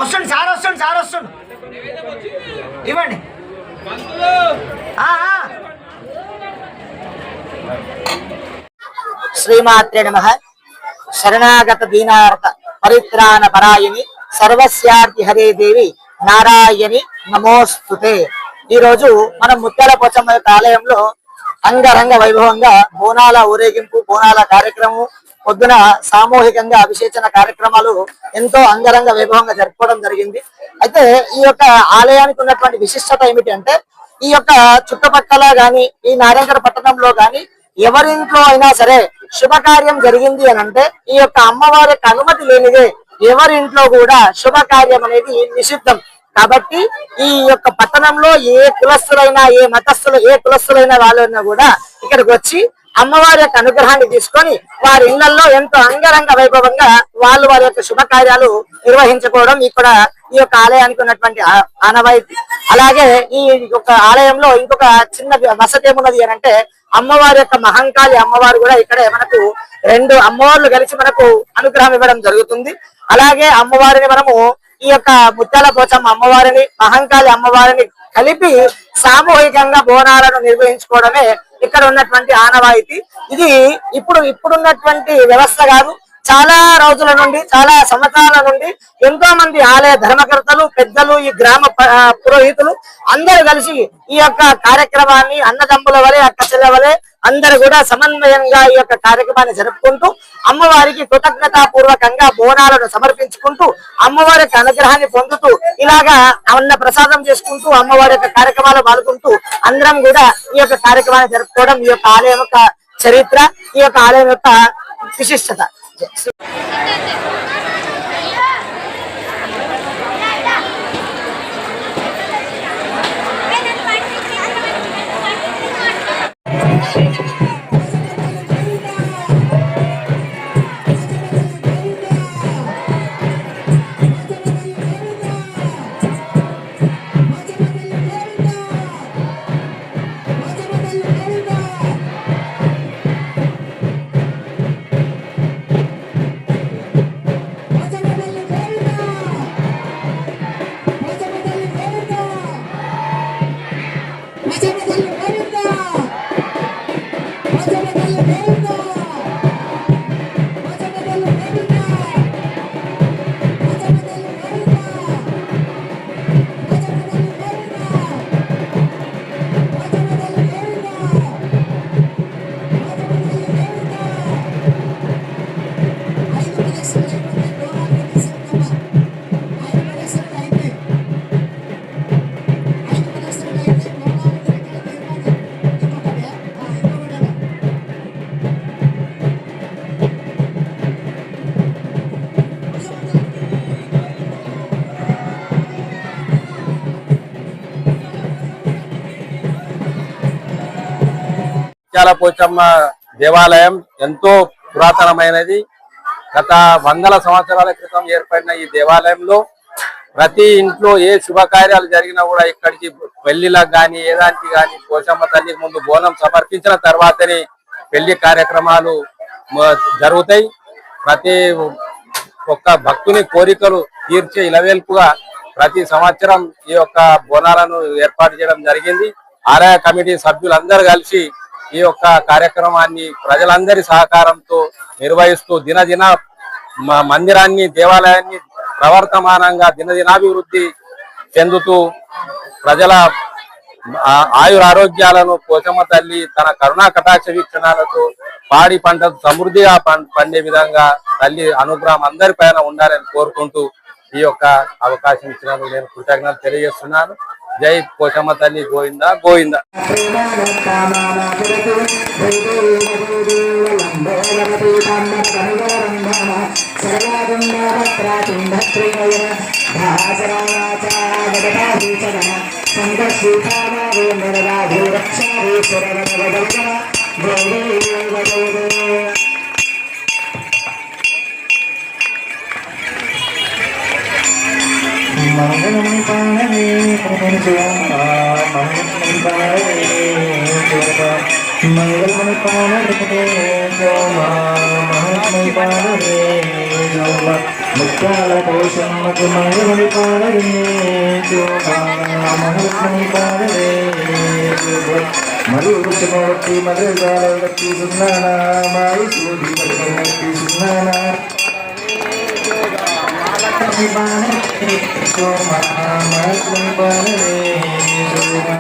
వస్తుంది సార్, వస్తుంది సార్, వస్తుంది. ఇవ్వండి. శ్రీమాత్రే నమః. శరణాగత దీనార్త పరిత్రాణ పరాయణి సర్వస్యార్తి హరే దేవి నారాయణి నమోస్తుతే. ఈ రోజు మనం ముత్యాల పోచమ్మ ఆలయంలో అంగరంగ వైభవంగా బోనాల ఊరేగింపు, బోనాల కార్యక్రమం, పొద్దున సామూహికంగా అభిషేచన కార్యక్రమాలు ఎంతో అంగరంగ వైభవంగా జరుపుకోవడం జరిగింది. అయితే ఈ యొక్క ఆలయానికి ఉన్నటువంటి విశిష్టత ఏమిటి అంటే, ఈ యొక్క చుట్టుపక్కల గాని ఈ నారాయణగఢ పట్టణంలో గాని ఎవరింట్లో అయినా సరే శుభకార్యం జరిగింది అని అంటే ఈ యొక్క అమ్మవారి యొక్క అనుమతి లేనిదే ఎవరింట్లో కూడా శుభకార్యం అనేది నిషిద్ధం. కాబట్టి ఈ యొక్క పట్టణంలో ఏ కులస్తులైనా, ఏ మతస్థులు, ఏ కులస్తులైన వాళ్ళైనా కూడా ఇక్కడికి వచ్చి అమ్మవారి యొక్క అనుగ్రహాన్ని తీసుకొని వారి ఇళ్లలో ఎంతో అంగరంగ వైభవంగా వాళ్ళు వారి యొక్క శుభకార్యాలు నిర్వహించుకోవడం ఇక్కడ ఈ యొక్క ఆలయానికి ఉన్నటువంటి ఆనవాయితీ. అలాగే ఈ యొక్క ఆలయంలో ఇంకొక చిన్న వసతి ఏమున్నది అని అంటే, అమ్మవారి యొక్క మహంకాళి అమ్మవారు కూడా ఇక్కడే మనకు 2 అమ్మవార్లు కలిసి మనకు అనుగ్రహం ఇవ్వడం జరుగుతుంది. అలాగే అమ్మవారిని మనము ఈ యొక్క ముత్యాల పోచమ్మ అమ్మవారిని, మహంకాళి అమ్మవారిని కలిపి సామూహికంగా బోనాలను నిర్వహించుకోవడమే ఇక్కడ ఉన్నటువంటి ఆనవాయితీ. ఇది ఇప్పుడున్నటువంటి వ్యవస్థ కాదు. చాలా రోజుల నుండి, చాలా సంవత్సరాల నుండి ఎంతో మంది ఆలయ ధర్మకర్తలు, పెద్దలు, ఈ గ్రామ పురోహితులు అందరూ కలిసి ఈ యొక్క కార్యక్రమాన్ని అన్నదమ్ముల వలె, అక్క చెల్లెల వలె అందరూ కూడా సమన్వయంగా ఈ యొక్క కార్యక్రమాన్ని జరుపుకుంటూ అమ్మవారికి కృతజ్ఞతాపూర్వకంగా బోనాలను సమర్పించుకుంటూ అమ్మవారి యొక్క అనుగ్రహాన్ని పొందుతూ ఇలాగా అన్న ప్రసాదం చేసుకుంటూ అమ్మవారి యొక్క కార్యక్రమాలు పాల్గొంటూ అందరం కూడా ఈ యొక్క కార్యక్రమాన్ని జరుపుకోవడం ఈ యొక్క ఆలయం యొక్క చరిత్ర, ఈ యొక్క ఆలయం యొక్క విశిష్టత. ముత్యాల పోచమ్మ దేవాలయం ఎంతో పురాతనమైనది. గత 100 సంవత్సరాల క్రితం ఏర్పడిన ఈ దేవాలయంలో ప్రతి ఇంట్లో ఏ శుభకార్యాలు జరిగినా కూడా ఇక్కడికి పెళ్లిలకు కానీ ఏదానికి కానీ పోచమ్మ తల్లికి ముందు బోనం సమర్పించిన తర్వాతనే పెళ్లి కార్యక్రమాలు జరుగుతాయి. ప్రతి ఒక్క భక్తుని కోరికలు తీర్చే ఇలవేల్పుగా ప్రతి సంవత్సరం ఈ యొక్క బోనాలను ఏర్పాటు చేయడం జరిగింది. ఆలయ కమిటీ సభ్యులందరూ కలిసి ఈ యొక్క కార్యక్రమాన్ని ప్రజలందరి సహకారంతో నిర్వహిస్తూ దినదిన మందిరాన్ని, దేవాలయాన్ని ప్రవర్తమానంగా దినదినాభివృద్ధి చెందుతూ ప్రజల ఆయురారోగ్యాలను పోచమ్మ తల్లి తన కరుణా కటాక్ష వీక్షణాలతో పాడి పంట సమృద్ధిగా పండే విధంగా తల్లి అనుగ్రహం అందరిపైన ఉండాలని కోరుకుంటూ ఈ యొక్క అవకాశం ఇచ్చినందుకు నేను కృతజ్ఞతలు తెలియజేస్తున్నాను. జై పోచమ్మ తల్లి గోవింద గోవింద. మంగళం పాడనే మంగళం పాడనే మంగళమణి పాలరే సోమా మహాత్మని పాలరే సోమా ముత్యాల కోశమ్మకు మంగళమణి పాలరే సోమా మహాత్మని పాలరే మరు రుచిమట్టి మధురాల వ్యక్తి సున్నానా మాయి సూది వ్యక్తి సున్నానా సోమా మహాత్మని పాలరే సోమా